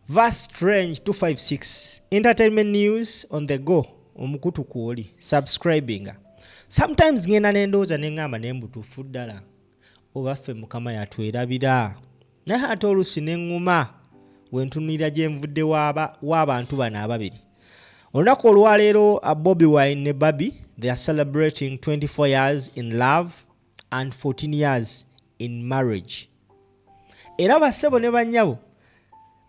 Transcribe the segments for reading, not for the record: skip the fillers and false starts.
Verse Strange 256. Entertainment news on the go. Omukutu kuoli. Subscribing. Sometimes ngenda nendoza nengamba nembutufu ddala. Obaffe mukama yatwerabira. Naye ate oluusi neŋŋuma wentunulira gye nvudde w'abantu bano ababiri. Olunaku olwaleero Bobi Wine ne Barbie, they are celebrating 24 years in love and 14 years in marriage. Era bassebo ne bannyabo,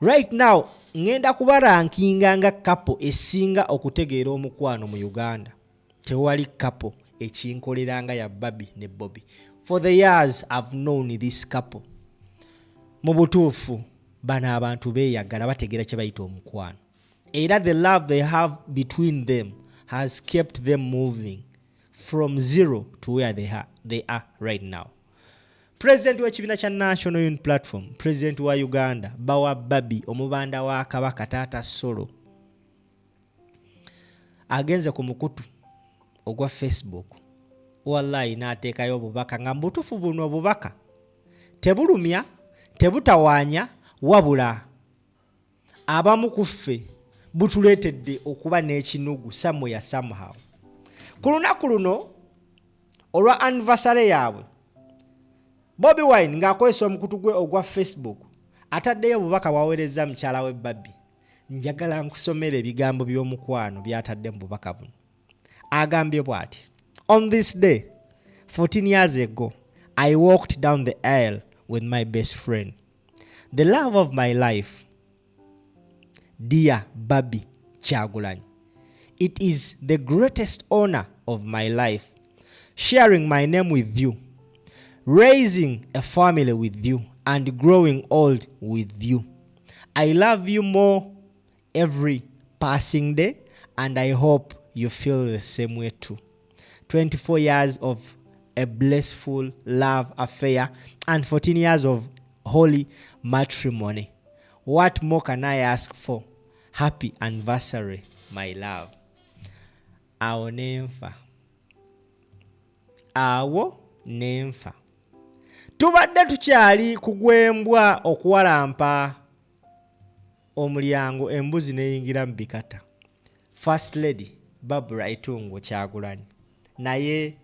right now ngenda kubarankinga nga couple esinga okutegeera omukwano mu Uganda. Tewali couple ekinkoleranga ya Barbie ne Bobi. For the years I've known this couple. Mu butuufu bano abantu beeyagala bategeera kye bayita omukwano. Era the love they have between them has kept them moving from zero to where they are right now. President w'ekibiina kya National Unity Platform, President wa Uganda, Bwaabwe omubanda wa Kabaka Taata Solo, agenze ku mukutu ogwa Facebook. Wallahi n'ateekayo obubaka nga mbutufu buno obubaka tebulumya, tebutawaanya, wabula abamu ku ffe butuleetedde okuba n'ekinugu somewhere somehow. Ku lunaku luno olwa anniversary yaabwe, Bobi Wine ng'akozesa omukutu gwe ogwa Facebook ataddeyo obubaka bwaweereza mukyala we Barbie. Njagala nkusomera ebigambo by'omukwano by'atadde mu bubaka buno. Agambye bw'ati: On this day, 14 years ago, I walked down the aisle with my best friend, the love of my life, dear Barbie Kyagulanyi. It is the greatest honor of my life, sharing my name with you, raising a family with you, and growing old with you. I love you more every passing day, and I hope you feel the same way too. 24 years of a blissful love affair and 14 years of holy matrimony. What more can I ask for? Happy anniversary, my love. Awo nenfa. Tubadde tukyali kugwembwa okuwalampa omulyango embuzi neyingira mu bikata. First Lady Barbara Itungo Kyagulanyi naye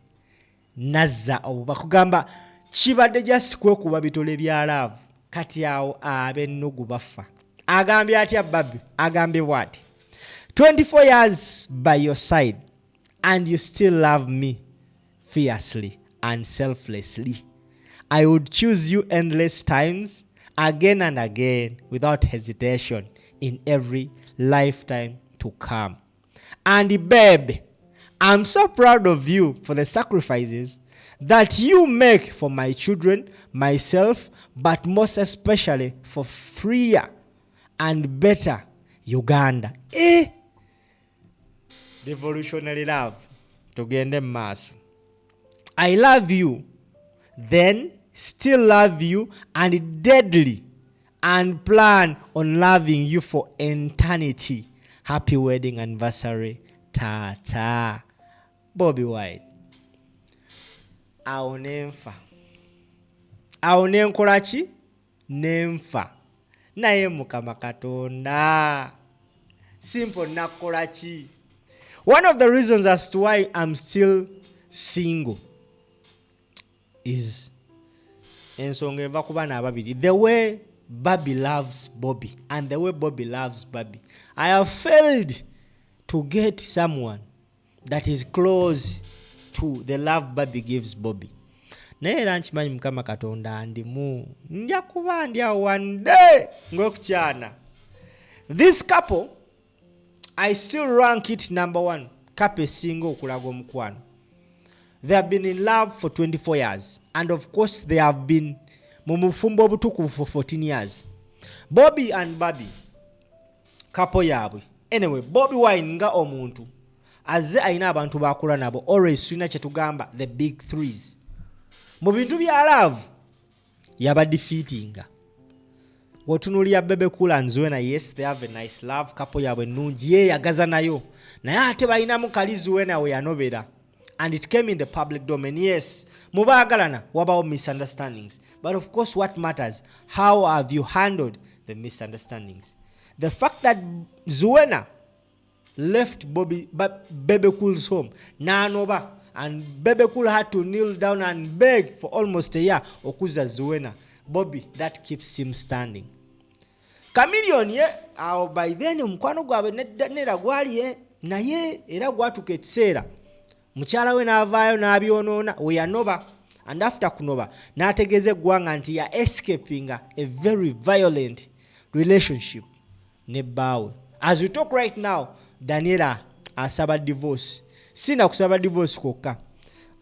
nazza obubaka kugamba kibadde just kwekuba bitole bya love kati awo ab'ennugu bafa. Agambye atya Barbie? Agambye bw'ati: 24 years by your side and you still love me fiercely and selflessly. I would choose you endless times, again and again, without hesitation, in every lifetime to come. And babe, I'm so proud of you for the sacrifices that you make for my children, myself, but most especially for freer and better Uganda. Revolutionary love. Tugende maaso. I love you, then still love you, and deadly, and plan on loving you for eternity. Happy wedding anniversary, Tata. Bobi Wine. Awo nenfa. Awo nenkola ki? Nenfa. Naye Mukama Katonda. Simple nakola ki? One of the reasons as to why I'm still single is ensonga eva ku baana ababiri. The way Barbie loves Bobi and the way Bobi loves Barbie. I have failed to get someone that is close to the love Barbie gives Bobi. Naye era nkimanyi Mukama Katonda ndimu. Nja kuba ndi awo one day ng'okukyana. This couple, I still rank it number one. Couple single okulaga omukwano. They have been in love for 24 years. And of course, they have been mu Bufumbo Batukuza for 14 years. Bobi and Barbie, couple yaabwe. Anyway, Bobi Wine nga omuntu azze ayina abantu bakula nabo. Always tulina kye tugamba the big threes. Mu bintu bya love yaba defeatinga. Wotunulia Bebe Cool and Zuena, yes, they have a nice love. Couple yaabwe nungi yeeyagaza nayo. Naye ate balinamu kali Zuena we yanobera. And it came in the public domain. Yes, mubagalana wabawo misunderstandings. But of course what matters, how have you handled the misunderstandings? The fact that Zuena left Bebe Cool's home, Nanoba, and Bebe Cool had to kneel down and beg for almost a year, Okuza Zuena, Bobi, that keeps him standing. Chameleon ye, by then mkwano gwabe nera gwali ye, na ye era gwatuka ekiseera. Mukyala we n'avaayo n'abyonoona weyanoba, and after kunoba n'ategeeza eggwanga nti ya escaping a very violent relationship ne Bwaabwe. As we talk right now, Daniela asaba divorce. Sina kusaba divorce kokka,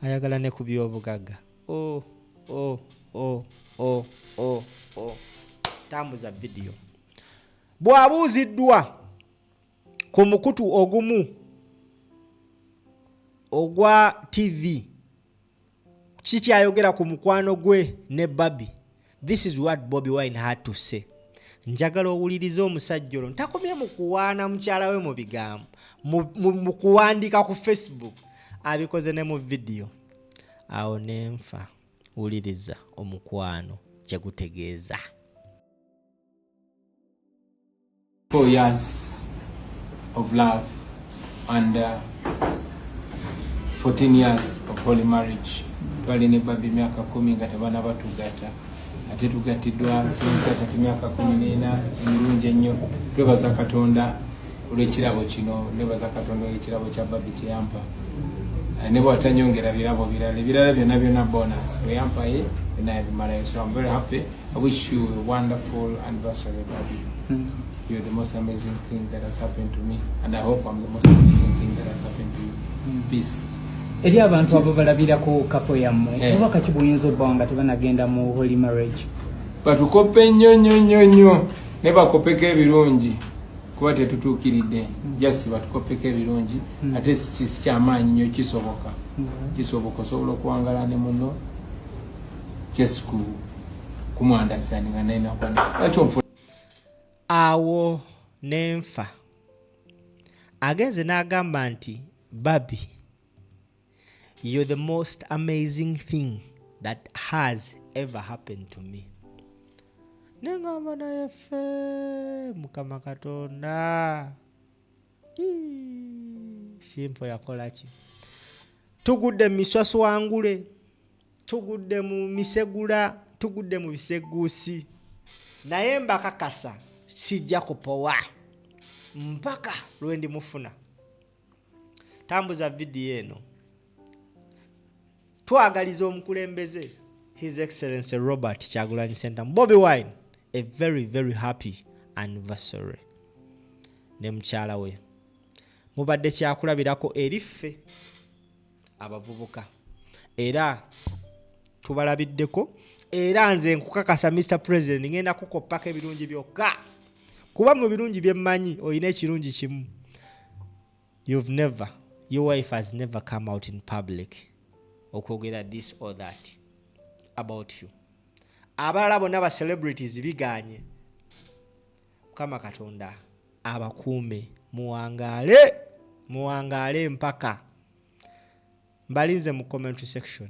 ayagala ne ku by'obugagga. Tambuza video. Bw'abuuziddwa ku mukutu ogumu ogwa TV kiki ayogera ku mukwano gwe ne Barbie. This is what Bobi Wine had to say. Njagala owulirize omusajja olwo ntakomye mu kuwaana mukyala we mu bigambo, mu kuwandika ku Facebook, abikoze ne mu video. Awo nenfa. Wuliriza omukwano kye gutegeeza. 4 years of love and 14 years of holy marriage. Twali ne Barbie Emyaka 10 nga tebana batugata. Ate tugatiddwa sinzata emyaka 14 emirungi ennyo. Twebaza Katonda olw'ekirabo kino, nebaza Katonda olw'ekirabo kya Barbie kye yampa. Ne bw'atanyongera birabo birala, ebirala byonna bonus we yampa ye binabimalayo. So I'm very happy. I wish you a wonderful anniversary, Barbie. You're the most amazing thing that has happened to me, and I hope I'm the most amazing thing that has happened to you. Peace. Eri abantu abo balabira ku kapo yammwe oba kati buyinza obba nga tebanagenda mu holy marriage. Batukope nnyo ne bakopeka ebirungi kuba tetutuukiridde. Just batukopeka ebirungi ate si kyamaanyi nnyo kisoboka. Kisoboka osobola okuwangala ne muno just kumuunderstanding naye nakwana. Awo nenfa. Agenze n'agamba nti Barbie, you're the most amazing thing that has ever happened to me. Nengamba naye fe Mukama Katonda. Simple yakola ki? Tugudde mu miswaso wangule, tugudde mu misegula, tugudde mu biseguusi. Naye mbakakasa sijja kupowa mpaka lwendi mufuna. Tambuza video eno. Twagaliza omukulembeze His Excellency Robert Kyagulanyi Ssentamu Bobi Wine a very very happy anniversary. Ne mukyala we mubadde kyakulabirako eriffe abavubuka, era tubalabiddeko, era nze nkukakasa Mr. President ngenda kukoppako ebirungi byokka, kuba mu birungi byemmanyi oyina ekirungi kimu. Your wife has never come out in public okwogera this or that about you. Abalala bonna ba celebrities biganye. Mukama Katonda abakuume, muwangaale mpaka. Mbalinze mu comment section.